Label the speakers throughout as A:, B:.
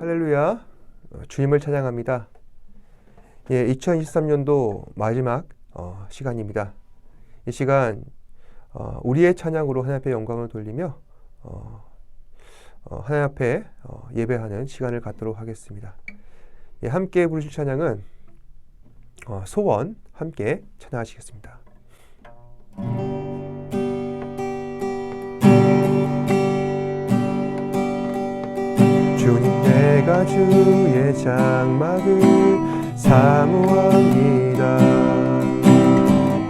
A: 할렐루야, 주님을 찬양합니다. 2023년도 마지막 시간입니다. 이 시간 우리의 찬양으로 하나님 앞에 영광을 돌리며 하나님 앞에 예배하는 시간을 갖도록 하겠습니다. 함께 부르실 찬양은 소원 함께 찬양하시겠습니다. 주님, 내가 주의 장막을 사모합니다.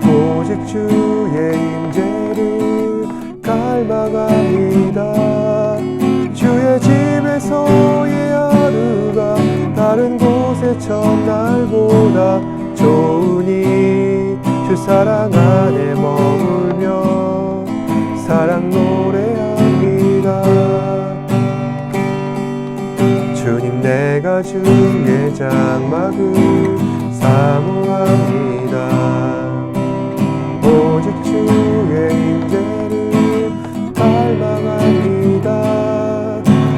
A: 오직 주의 임재를 갈망합니다. 주의 집에서의 하루가 다른 곳의 첫날보다 좋으니 주 사랑 안에 머물며 사랑 노래합니다. 주님, 내가 주의 장막을 사모합니다. 오직 주의 임재를 갈망합니다.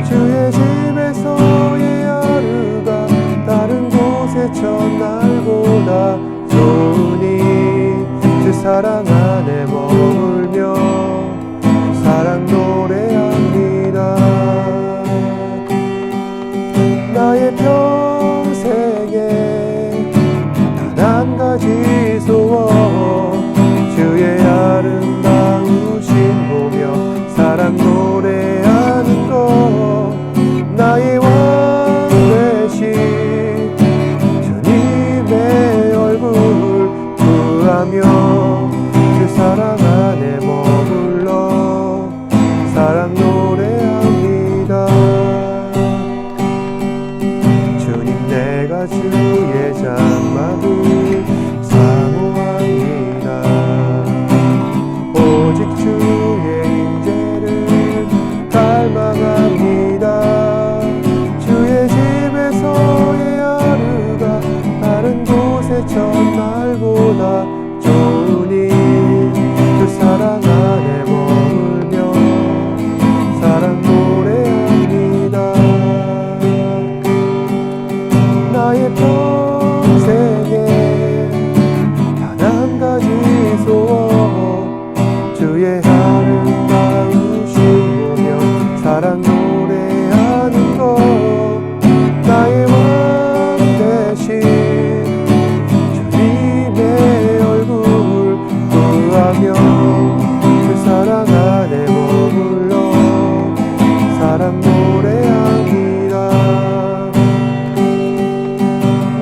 A: 주의 집에서의 하루가 다른 곳의 첫날보다 좋으니 주 사랑 안에 머물며 사랑 노래합니다. 나의 평생에 단 한 가지 소원, 주의 아름다우신 보며 사랑 노래하는 것, 나의 왕 되신 주님의 얼굴 구하며 주 사랑 안에 머물러 사랑 노래합니다. 주님, 내가 주의 장막을 사모합니다. 오직 주의 임재를 갈망합니다. 주의 집에서의 하루가 다른 곳의 첫날보다 좋으니 주 사랑 안에 머물며 사랑 노래합니다. 나의 평생에 단 한 가지 소원, 주의 아름다우신 보며 사랑 노래하는 것, 나의 왕 되신 주님의 얼굴 구하며 그 사랑 안에 머물러 사랑 노래합니다.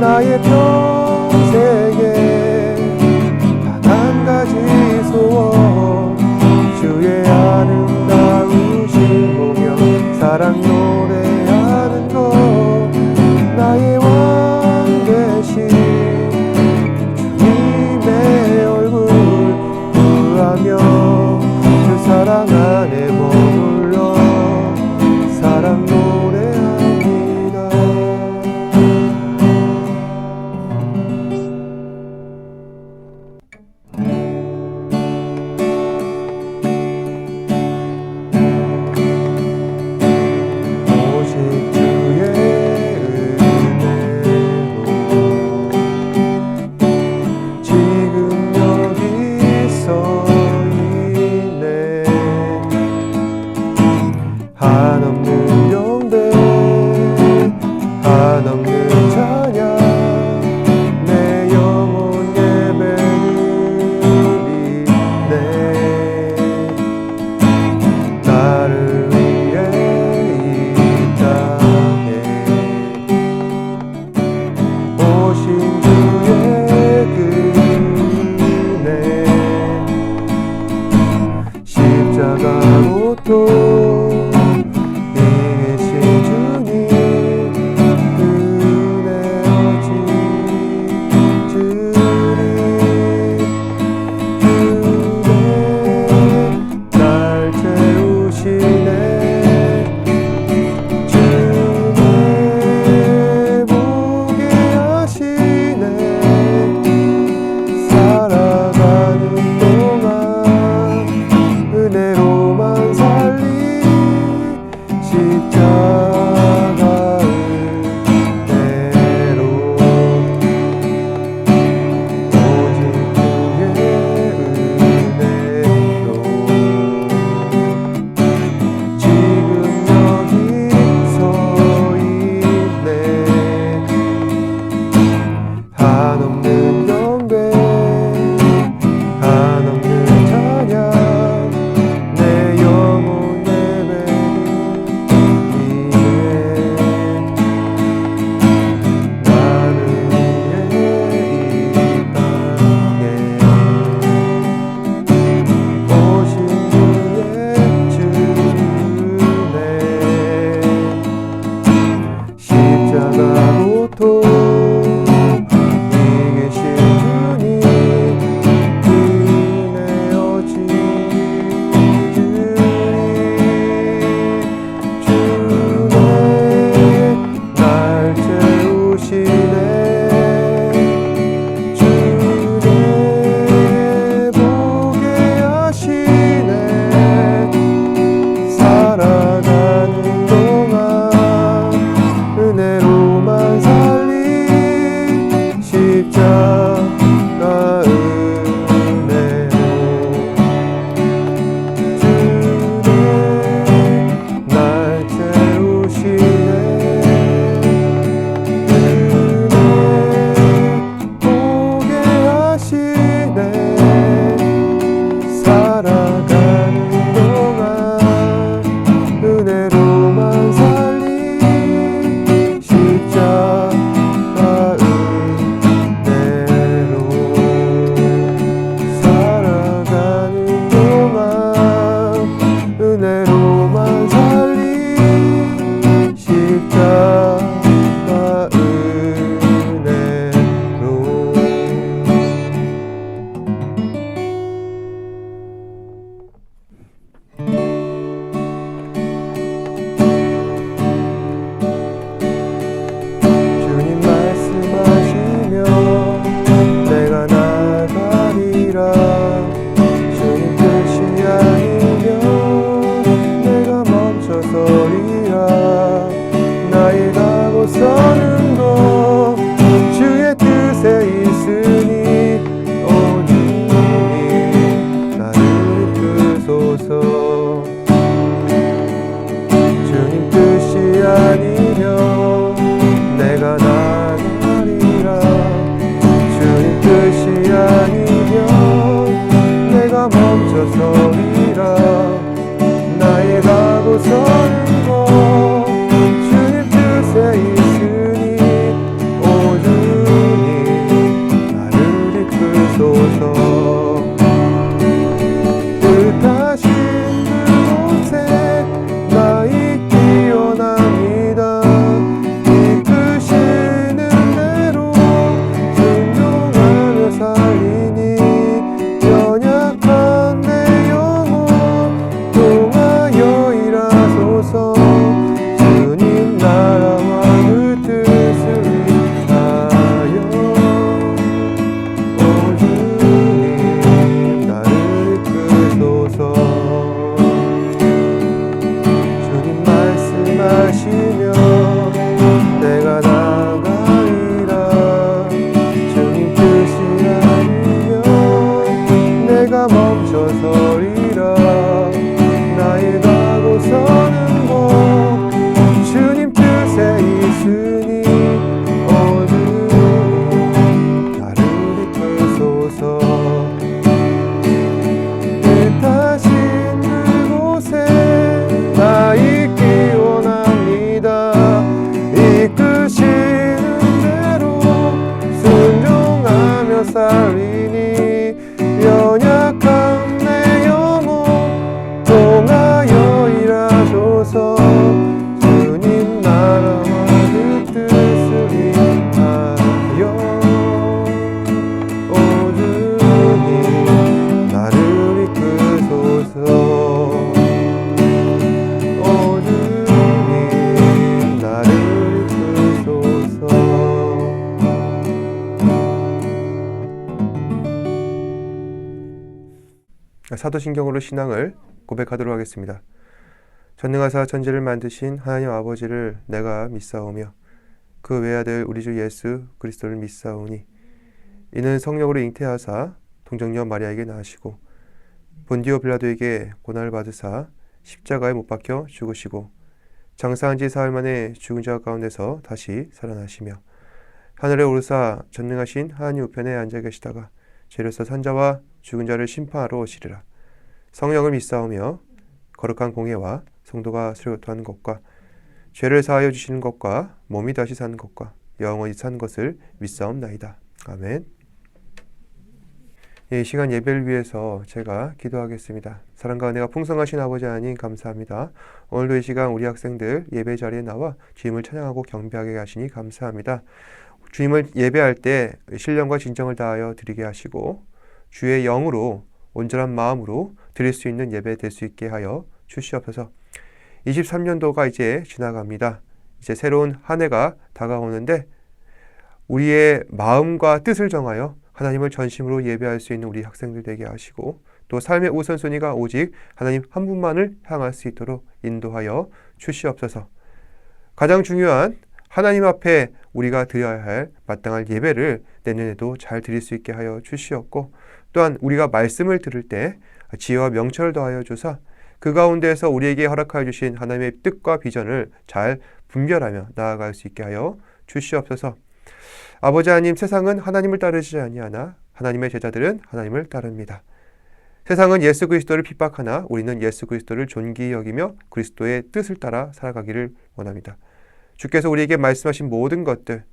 A: 나의 평생에 단 한 가지 소원, 주의 아름다우신 보며 사랑 노래하는 것, 나의 왕 되신 주님의 얼굴 구하며 주 사랑 안에 머물러 사랑 노래합니다. 살아가는 동안 은혜로만 살리 살린 십자가 은혜로 주님 말씀하시며 내가 나가리라. 주님 뜻이 아니면 내가 멈춰서리라. 나의 가고서는 것 주의 뜻에 있으니 오 주님 나를 이끄소서. 주님 뜻이 아니면 내가 나가리라. 주님 뜻이 아니면 내가 멈춰서리라. 나의 가고서는 것 주님 뜻에 있으니 오 주님 나를 이끄소서. 뜻하신 그곳에 나 있기 원합니다. 이끄시는 대로 순종하며 살리니 연약한 내 영혼 통하여 일하소서. 주님 나라와 그 뜻을 위하여 오 주님 나를 이끄소서. 주님 말씀하시며 내가 나가리라. 주님 뜻이 아니면 내가 멈춰서리라. 나의 가고서는 것 주님 뜻에 있으니 오 주님 나를 이끄소서. 뜻하신 그곳에 나 있기 원합니다. 이끄시는 대로 순종하며 살리니 연약한 내 영혼 통하여 일하소서. 주님 나라와 그 뜻을 위하여 오 주님 나를 이끄소서. 오 주님 나를 이끄소서. 사도신경으로 신앙을 고백하도록 하겠습니다. 전능하사 천지를 만드신 하나님 아버지를 내가 믿사오며 그 외아들 우리 주 예수 그리스도를 믿사오니 이는 성령으로 잉태하사 동정녀 마리아에게 낳으시고 본디오 빌라도에게 고난을 받으사 십자가에 못 박혀 죽으시고 장사한 지 사흘 만에 죽은 자 가운데서 다시 살아나시며 하늘에 오르사 전능하신 하나님 우편에 앉아 계시다가 죄로서 산자와 죽은 자를 심판하러 오시리라. 성령을 믿사오며 거룩한 공예와 성도가 수료토하는 것과 죄를 사하여 주시는 것과 몸이 다시 사는 것과 영원히 사는 것을 믿사옵나이다. 아멘. 이 시간 예배를 위해서 제가 기도하겠습니다. 사랑과 은혜가 풍성하신 아버지 하나님 감사합니다. 오늘도 이 시간 우리 학생들 예배 자리에 나와 주님을 찬양하고 경배하게 하시니 감사합니다. 주님을 예배할 때 신령과 진정을 다하여 드리게 하시고 주의 영으로 온전한 마음으로 드릴 수 있는 예배 될 수 있게 하여 주시옵소서. 23년도가 이제 지나갑니다. 이제 새로운 한 해가 다가오는데 우리의 마음과 뜻을 정하여 하나님을 전심으로 예배할 수 있는 우리 학생들 되게 하시고 또 삶의 우선순위가 오직 하나님 한 분만을 향할 수 있도록 인도하여 주시옵소서. 가장 중요한 하나님 앞에 우리가 드려야 할 마땅한 예배를 내년에도 잘 드릴 수 있게 하여 주시옵고 또한 우리가 말씀을 들을 때 지혜와 명철을 더하여 주사 그 가운데에서 우리에게 허락하여 주신 하나님의 뜻과 비전을 잘 분별하며 나아갈 수 있게 하여 주시옵소서. 아버지 하나님, 세상은 하나님을 따르지 아니하나 하나님의 제자들은 하나님을 따릅니다. 세상은 예수 그리스도를 핍박하나 우리는 예수 그리스도를 존귀히 여기며 그리스도의 뜻을 따라 살아가기를 원합니다. 주께서 우리에게 말씀하신 모든 것들,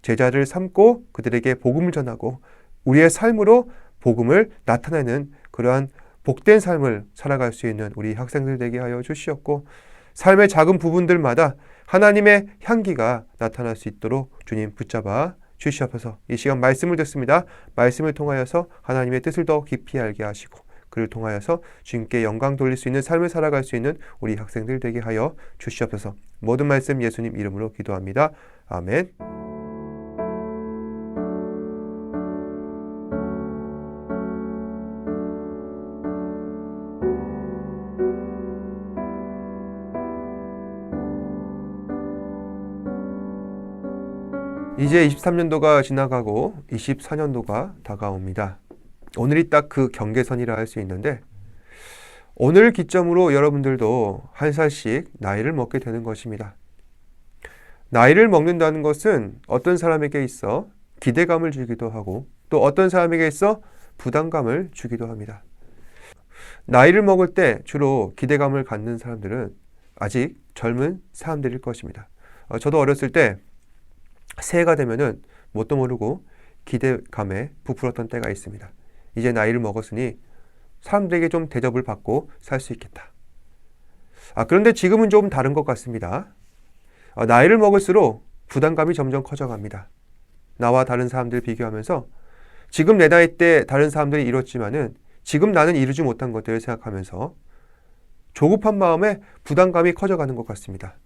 A: 제자를 삼고 그들에게 복음을 전하고 우리의 삶으로 복음을 나타내는 그러한 복된 삶을 살아갈 수 있는 우리 학생들 되게 하여 주시옵고 삶의 작은 부분들마다 하나님의 향기가 나타날 수 있도록 주님 붙잡아 주시옵소서. 이 시간 말씀을 듣습니다. 말씀을 통하여서 하나님의 뜻을 더 깊이 알게 하시고 그를 통하여서 주님께 영광 돌릴 수 있는 삶을 살아갈 수 있는 우리 학생들 되게 하여 주시옵소서. 모든 말씀 예수님 이름으로 기도합니다. 아멘. 이제 23년도가 지나가고 24년도가 다가옵니다. 오늘이 딱 그 경계선이라 할 수 있는데 오늘 기점으로 여러분들도 한 살씩 나이를 먹게 되는 것입니다. 나이를 먹는다는 것은 어떤 사람에게 있어 기대감을 주기도 하고 또 어떤 사람에게 있어 부담감을 주기도 합니다. 나이를 먹을 때 주로 기대감을 갖는 사람들은 아직 젊은 사람들일 것입니다. 저도 어렸을 때 새해가 되면은 뭣도 모르고 기대감에 부풀었던 때가 있습니다. 이제 나이를 먹었으니 사람들에게 좀 대접을 받고 살 수 있겠다. 그런데 지금은 좀 다른 것 같습니다. 나이를 먹을수록 부담감이 점점 커져갑니다. 나와 다른 사람들 비교하면서 지금 내 나이 때 다른 사람들이 이뤘지만은 지금 나는 이루지 못한 것들을 생각하면서 조급한 마음에 부담감이 커져가는 것 같습니다.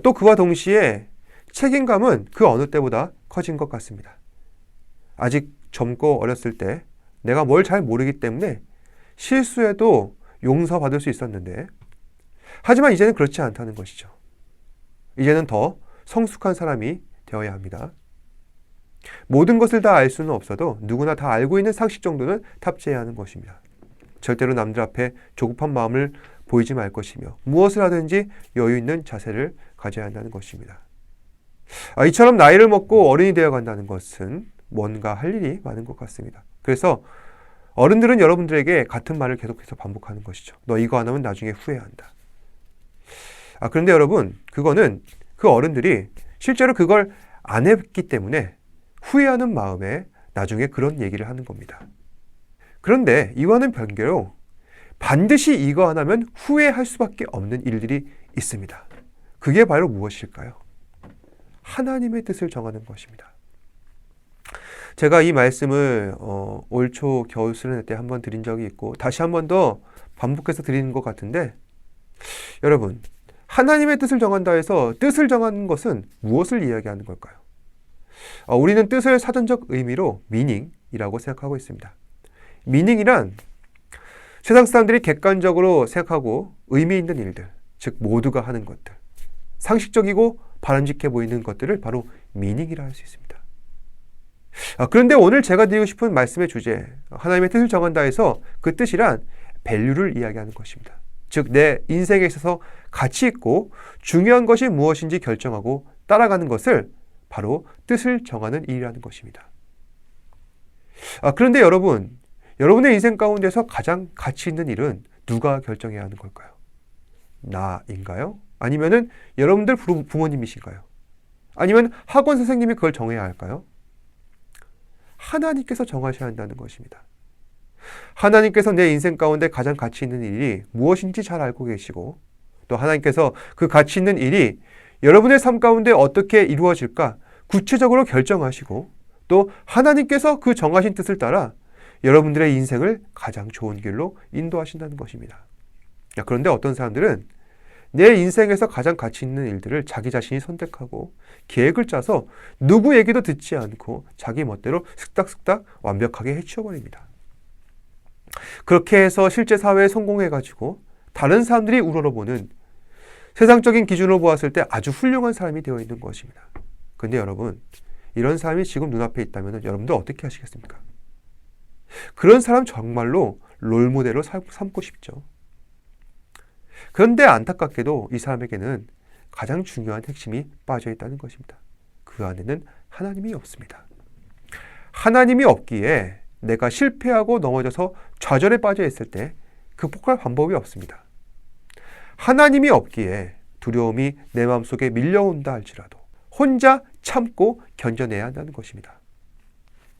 A: 또 그와 동시에 책임감은 그 어느 때보다 커진 것 같습니다. 아직 젊고 어렸을 때 내가 뭘 잘 모르기 때문에 실수해도 용서받을 수 있었는데 하지만 이제는 그렇지 않다는 것이죠. 이제는 더 성숙한 사람이 되어야 합니다. 모든 것을 다 알 수는 없어도 누구나 다 알고 있는 상식 정도는 탑재해야 하는 것입니다. 절대로 남들 앞에 조급한 마음을 보이지 말 것이며 무엇을 하든지 여유 있는 자세를 가져야 한다는 것입니다. 이처럼 나이를 먹고 어른이 되어 간다는 것은 뭔가 할 일이 많은 것 같습니다. 그래서 어른들은 여러분들에게 같은 말을 계속해서 반복하는 것이죠. 너 이거 안 하면 나중에 후회한다. 그런데 여러분, 그거는 그 어른들이 실제로 그걸 안 했기 때문에 후회하는 마음에 나중에 그런 얘기를 하는 겁니다. 그런데 이와는 별개로 반드시 이거 안 하면 후회할 수밖에 없는 일들이 있습니다. 그게 바로 무엇일까요? 하나님의 뜻을 정하는 것입니다. 제가 이 말씀을 올 초 겨울 수련회 때 한번 드린 적이 있고 다시 한 번 더 반복해서 드리는 것 같은데 여러분, 하나님의 뜻을 정한다 해서 뜻을 정하는 것은 무엇을 이야기하는 걸까요? 우리는 뜻을 사전적 의미로 미닝이라고 생각하고 있습니다. 미닝이란 세상 사람들이 객관적으로 생각하고 의미 있는 일들, 즉 모두가 하는 것들, 상식적이고 바람직해 보이는 것들을 바로 미닝이라 할 수 있습니다. 그런데 오늘 제가 드리고 싶은 말씀의 주제, 하나님의 뜻을 정한다 해서 그 뜻이란 밸류를 이야기하는 것입니다. 즉 내 인생에 있어서 가치 있고 중요한 것이 무엇인지 결정하고 따라가는 것을 바로 뜻을 정하는 일이라는 것입니다. 그런데 여러분의 인생 가운데서 가장 가치 있는 일은 누가 결정해야 하는 걸까요? 나인가요? 아니면은 여러분들 부모님이신가요? 아니면 학원 선생님이 그걸 정해야 할까요? 하나님께서 정하셔야 한다는 것입니다. 하나님께서 내 인생 가운데 가장 가치 있는 일이 무엇인지 잘 알고 계시고 또 하나님께서 그 가치 있는 일이 여러분의 삶 가운데 어떻게 이루어질까 구체적으로 결정하시고 또 하나님께서 그 정하신 뜻을 따라 여러분들의 인생을 가장 좋은 길로 인도하신다는 것입니다. 그런데 어떤 사람들은 내 인생에서 가장 가치 있는 일들을 자기 자신이 선택하고 계획을 짜서 누구 얘기도 듣지 않고 자기 멋대로 쓱닥쓱닥 완벽하게 해치워버립니다. 그렇게 해서 실제 사회에 성공해가지고 다른 사람들이 우러러보는 세상적인 기준으로 보았을 때 아주 훌륭한 사람이 되어 있는 것입니다. 근데 여러분, 이런 사람이 지금 눈앞에 있다면 여러분들 어떻게 하시겠습니까? 그런 사람 정말로 롤모델로 삼고 싶죠. 그런데 안타깝게도 이 사람에게는 가장 중요한 핵심이 빠져 있다는 것입니다. 그 안에는 하나님이 없습니다. 하나님이 없기에 내가 실패하고 넘어져서 좌절에 빠져 있을 때 극복할 방법이 없습니다. 하나님이 없기에 두려움이 내 마음속에 밀려온다 할지라도 혼자 참고 견뎌내야 한다는 것입니다.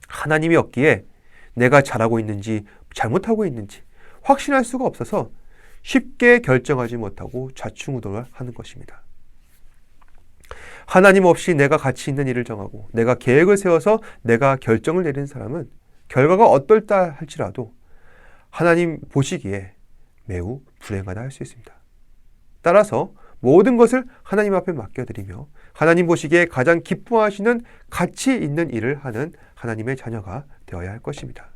A: 하나님이 없기에 내가 잘하고 있는지 잘못하고 있는지 확신할 수가 없어서 쉽게 결정하지 못하고 좌충우돌을 하는 것입니다. 하나님 없이 내가 가치 있는 일을 정하고 내가 계획을 세워서 내가 결정을 내리는 사람은 결과가 어떨다 할지라도 하나님 보시기에 매우 불행하다 할 수 있습니다. 따라서 모든 것을 하나님 앞에 맡겨드리며 하나님 보시기에 가장 기뻐하시는 가치 있는 일을 하는 하나님의 자녀가 되어야 할 것입니다.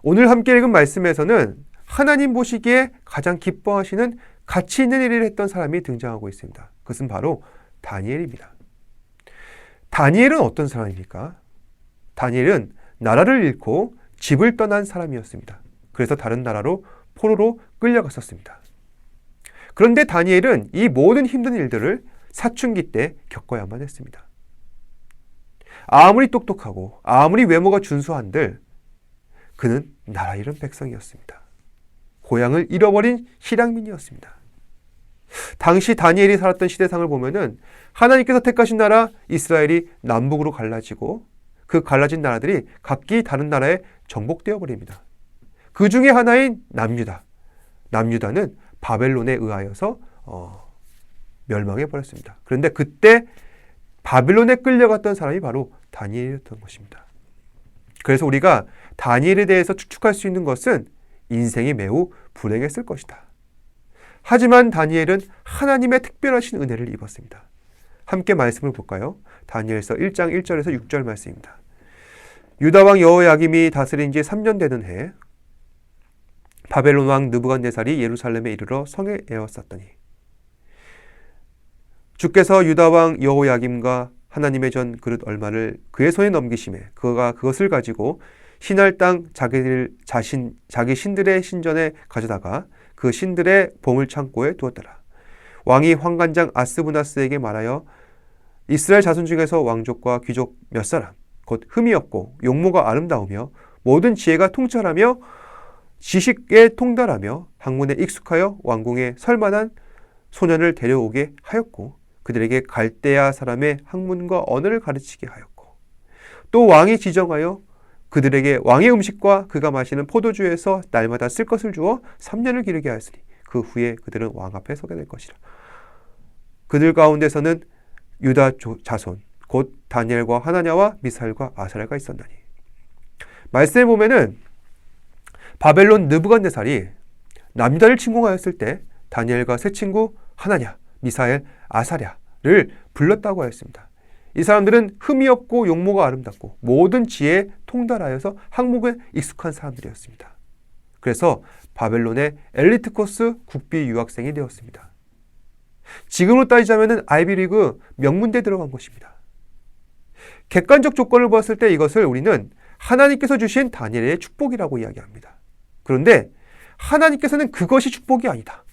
A: 오늘 함께 읽은 말씀에서는 하나님 보시기에 가장 기뻐하시는 가치 있는 일을 했던 사람이 등장하고 있습니다. 그것은 바로 다니엘입니다. 다니엘은 어떤 사람입니까? 다니엘은 나라를 잃고 집을 떠난 사람이었습니다. 그래서 다른 나라로 포로로 끌려갔었습니다. 그런데 다니엘은 이 모든 힘든 일들을 사춘기 때 겪어야만 했습니다. 아무리 똑똑하고 아무리 외모가 준수한들 그는 나라 잃은 백성이었습니다. 고향을 잃어버린 실향민이었습니다. 당시 다니엘이 살았던 시대상을 보면은 하나님께서 택하신 나라 이스라엘이 남북으로 갈라지고 그 갈라진 나라들이 각기 다른 나라에 정복되어 버립니다. 그 중에 하나인 남유다. 남유다는 바벨론에 의하여서 멸망해 버렸습니다. 그런데 그때 바벨론에 끌려갔던 사람이 바로 다니엘이었던 것입니다. 그래서 우리가 다니엘에 대해서 추측할 수 있는 것은 인생이 매우 불행했을 것이다. 하지만 다니엘은 하나님의 특별하신 은혜를 입었습니다. 함께 말씀을 볼까요? 다니엘서 1장 1절에서 6절 말씀입니다. 유다 왕 여호야김이 다스린 지 3년 되는 해 바벨론 왕 느부갓네살이 예루살렘에 이르러 성에 에워쌌더니 주께서 유다 왕 여호야김과 하나님의 전 그릇 얼마를 그의 손에 넘기심에 그가 그것을 가지고 신할 땅 자기 신들의 신전에 가져다가 그 신들의 보물 창고에 두었더라. 왕이 환관장 아스부나스에게 말하여 이스라엘 자손 중에서 왕족과 귀족 몇 사람 곧 흠이 없고 용모가 아름다우며 모든 지혜가 통찰하며 지식에 통달하며 학문에 익숙하여 왕궁에 설만한 소년을 데려오게 하였고 그들에게 갈대아 사람의 학문과 언어를 가르치게 하였고 또 왕이 지정하여 그들에게 왕의 음식과 그가 마시는 포도주에서 날마다 쓸 것을 주어 3년을 기르게 하였으니 그 후에 그들은 왕 앞에 서게 될 것이라. 그들 가운데서는 유다 자손 곧 다니엘과 하나냐와 미사엘과 아사랴가 있었나니. 말씀에 보면은 바벨론 느부갓네살이 남유다를 침공하였을 때 다니엘과 세 친구 하나냐, 미사엘, 아사랴를 불렀다고 하였습니다. 이 사람들은 흠이 없고 용모가 아름답고 모든 지혜에 통달하여서 학문에 익숙한 사람들이었습니다. 그래서 바벨론의 엘리트 코스 국비 유학생이 되었습니다. 지금으로 따지자면 아이비리그 명문대에 들어간 것입니다. 객관적 조건을 보았을 때 이것을 우리는 하나님께서 주신 다니엘의 축복이라고 이야기합니다. 그런데 하나님께서는 그것이 축복이 아니다.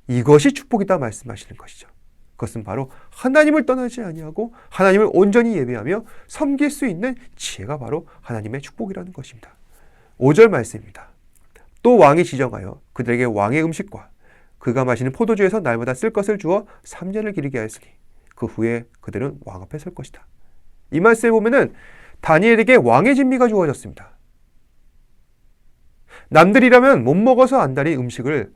A: 이것이 축복이다 말씀하시는 것이죠. 그것은 바로 하나님을 떠나지 아니하고 하나님을 온전히 예배하며 섬길 수 있는 지혜가 바로 하나님의 축복이라는 것입니다. 5절 말씀입니다. 또 왕이 지정하여 그들에게 왕의 음식과 그가 마시는 포도주에서 날마다 쓸 것을 주어 3년을 기르게 하였으니 그 후에 그들은 왕 앞에 설 것이다. 이 말씀에 보면은 다니엘에게 왕의 진미가 주어졌습니다. 남들이라면 못 먹어서 안달인 음식을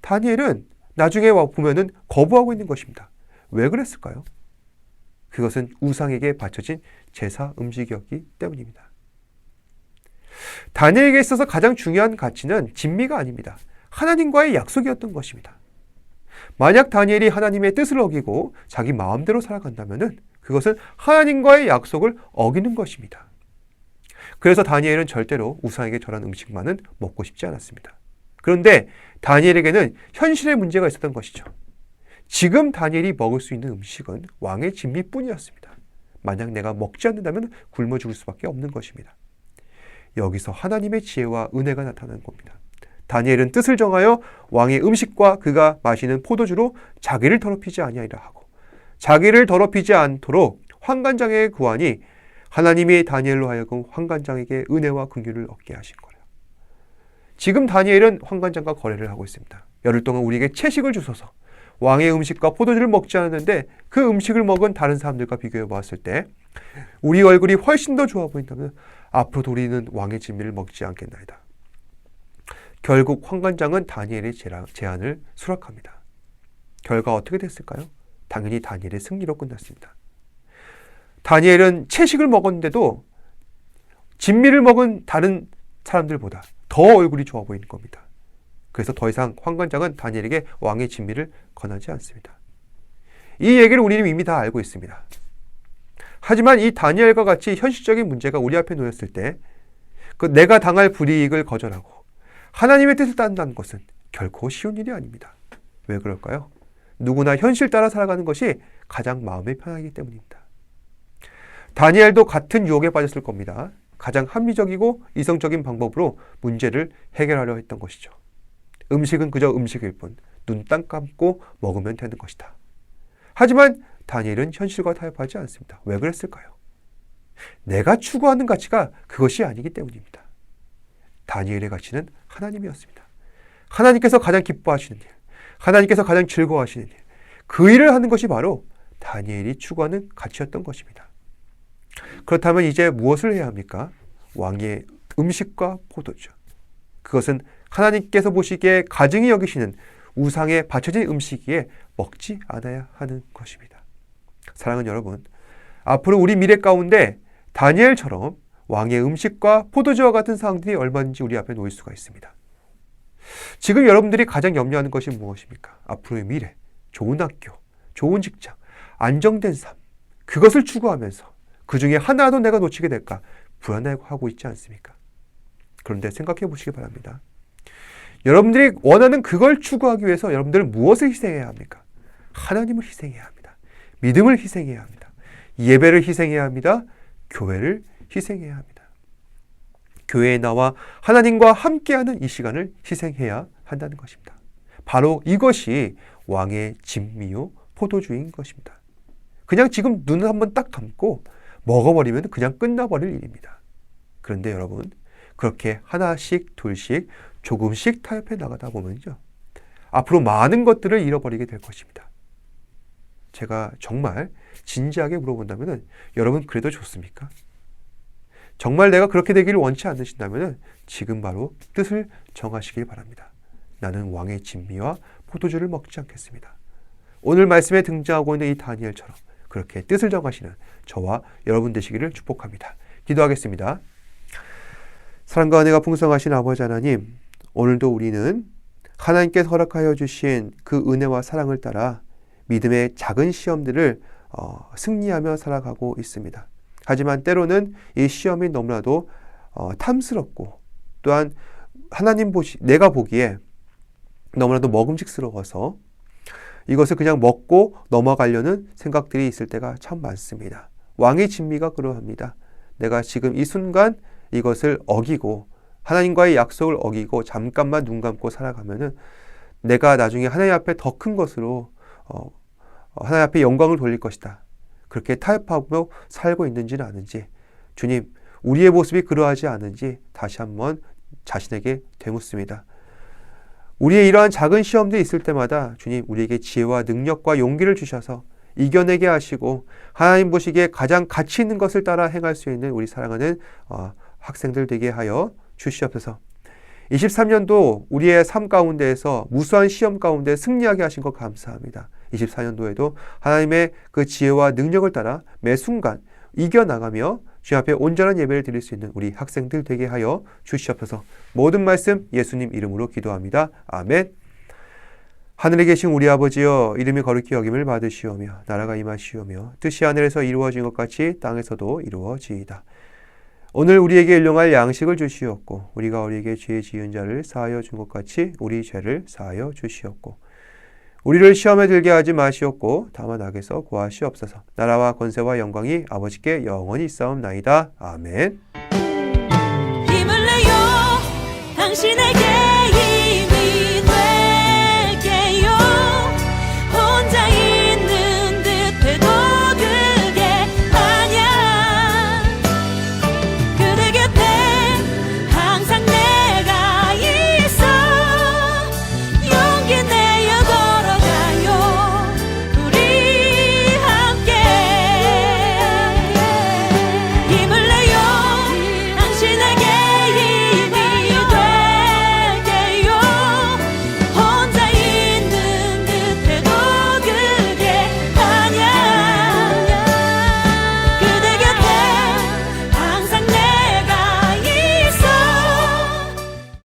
A: 다니엘은 나중에 보면은 거부하고 있는 것입니다. 왜 그랬을까요? 그것은 우상에게 바쳐진 제사 음식이었기 때문입니다. 다니엘에게 있어서 가장 중요한 가치는 진미가 아닙니다. 하나님과의 약속이었던 것입니다. 만약 다니엘이 하나님의 뜻을 어기고 자기 마음대로 살아간다면은 그것은 하나님과의 약속을 어기는 것입니다. 그래서 다니엘은 절대로 우상에게 절한 음식만은 먹고 싶지 않았습니다. 그런데 다니엘에게는 현실의 문제가 있었던 것이죠. 지금 다니엘이 먹을 수 있는 음식은 왕의 진미뿐이었습니다. 만약 내가 먹지 않는다면 굶어 죽을 수밖에 없는 것입니다. 여기서 하나님의 지혜와 은혜가 나타나는 겁니다. 다니엘은 뜻을 정하여 왕의 음식과 그가 마시는 포도주로 자기를 더럽히지 아니하리라 하고 자기를 더럽히지 않도록 환관장에게 구하니 하나님이 다니엘로 하여금 환관장에게 은혜와 긍휼을 얻게 하신 거예요. 지금 다니엘은 환관장과 거래를 하고 있습니다. 열흘 동안 우리에게 채식을 주소서. 왕의 음식과 포도주를 먹지 않았는데 그 음식을 먹은 다른 사람들과 비교해 보았을 때 우리 얼굴이 훨씬 더 좋아 보인다면 앞으로도 우리는 왕의 진미를 먹지 않겠나이다. 결국 환관장은 다니엘의 제안을 수락합니다. 결과 어떻게 됐을까요? 당연히 다니엘의 승리로 끝났습니다. 다니엘은 채식을 먹었는데도 진미를 먹은 다른 사람들보다 더 얼굴이 좋아 보이는 겁니다. 그래서 더 이상 환관장은 다니엘에게 왕의 진미를 권하지 않습니다. 이 얘기를 우리는 이미 다 알고 있습니다. 하지만 이 다니엘과 같이 현실적인 문제가 우리 앞에 놓였을 때 그 내가 당할 불이익을 거절하고 하나님의 뜻을 따른다는 것은 결코 쉬운 일이 아닙니다. 왜 그럴까요? 누구나 현실 따라 살아가는 것이 가장 마음이 편하기 때문입니다. 다니엘도 같은 유혹에 빠졌을 겁니다. 가장 합리적이고 이성적인 방법으로 문제를 해결하려 했던 것이죠. 음식은 그저 음식일 뿐 눈 딱 감고 먹으면 되는 것이다. 하지만 다니엘은 현실과 타협하지 않습니다. 왜 그랬을까요? 내가 추구하는 가치가 그것이 아니기 때문입니다. 다니엘의 가치는 하나님이었습니다. 하나님께서 가장 기뻐하시는 일, 하나님께서 가장 즐거워하시는 일, 그 일을 하는 것이 바로 다니엘이 추구하는 가치였던 것입니다. 그렇다면 이제 무엇을 해야 합니까? 왕의 음식과 포도주. 그것은 하나님께서 보시기에 가증히 여기시는 우상에 바쳐진 음식이기에 먹지 않아야 하는 것입니다. 사랑하는 여러분, 앞으로 우리 미래 가운데 다니엘처럼 왕의 음식과 포도주와 같은 상황들이 얼마든지 우리 앞에 놓일 수가 있습니다. 지금 여러분들이 가장 염려하는 것이 무엇입니까? 앞으로의 미래, 좋은 학교, 좋은 직장, 안정된 삶, 그것을 추구하면서 그 중에 하나도 내가 놓치게 될까 불안해하고 있지 않습니까? 그런데 생각해 보시기 바랍니다. 여러분들이 원하는 그걸 추구하기 위해서 여러분들은 무엇을 희생해야 합니까? 하나님을 희생해야 합니다. 믿음을 희생해야 합니다. 예배를 희생해야 합니다. 교회를 희생해야 합니다. 교회에 나와 하나님과 함께하는 이 시간을 희생해야 한다는 것입니다. 바로 이것이 왕의 진미요 포도주인 것입니다. 그냥 지금 눈을 한번 딱 감고 먹어버리면 그냥 끝나버릴 일입니다. 그런데 여러분, 그렇게 하나씩 둘씩 조금씩 타협해 나가다 보면요, 앞으로 많은 것들을 잃어버리게 될 것입니다. 제가 정말 진지하게 물어본다면 여러분 그래도 좋습니까? 정말 내가 그렇게 되기를 원치 않으신다면 지금 바로 뜻을 정하시길 바랍니다. 나는 왕의 진미와 포도주를 먹지 않겠습니다. 오늘 말씀에 등장하고 있는 이 다니엘처럼 그렇게 뜻을 정하시는 저와 여러분 되시기를 축복합니다. 기도하겠습니다. 사랑과 은혜가 풍성하신 아버지 하나님, 오늘도 우리는 하나님께서 허락하여 주신 그 은혜와 사랑을 따라 믿음의 작은 시험들을 승리하며 살아가고 있습니다. 하지만 때로는 이 시험이 너무나도 탐스럽고 또한 내가 보기에 너무나도 먹음직스러워서 이것을 그냥 먹고 넘어가려는 생각들이 있을 때가 참 많습니다. 왕의 진미가 그러합니다. 내가 지금 이 순간 이것을 어기고 하나님과의 약속을 어기고 잠깐만 눈 감고 살아가면은 내가 나중에 하나님 앞에 더 큰 것으로 하나님 앞에 영광을 돌릴 것이다. 그렇게 타협하며 살고 있는지는 아는지, 주님, 우리의 모습이 그러하지 않은지 다시 한번 자신에게 되묻습니다. 우리의 이러한 작은 시험들이 있을 때마다 주님, 우리에게 지혜와 능력과 용기를 주셔서 이겨내게 하시고 하나님 보시기에 가장 가치 있는 것을 따라 행할 수 있는 우리 사랑하는 학생들 되게 하여 주시옵소서. 23년도 우리의 삶 가운데에서 무수한 시험 가운데 승리하게 하신 것 감사합니다. 24년도에도 하나님의 그 지혜와 능력을 따라 매 순간 이겨나가며 주님 앞에 온전한 예배를 드릴 수 있는 우리 학생들 되게 하여 주시옵소서. 모든 말씀 예수님 이름으로 기도합니다. 아멘. 하늘에 계신 우리 아버지여, 이름이 거룩히 여김을 받으시오며 나라가 임하시오며 뜻이 하늘에서 이루어진 것 같이 땅에서도 이루어지이다. 오늘 우리에게 일용할 양식을 주시옵고 우리가 우리에게 죄 지은 자를 사하여 준 것 같이 우리 죄를 사하여 주시옵고 우리를 시험에 들게 하지 마시옵고 다만 악에서 구하시옵소서. 나라와 권세와 영광이 아버지께 영원히 있사옵나이다. 아멘.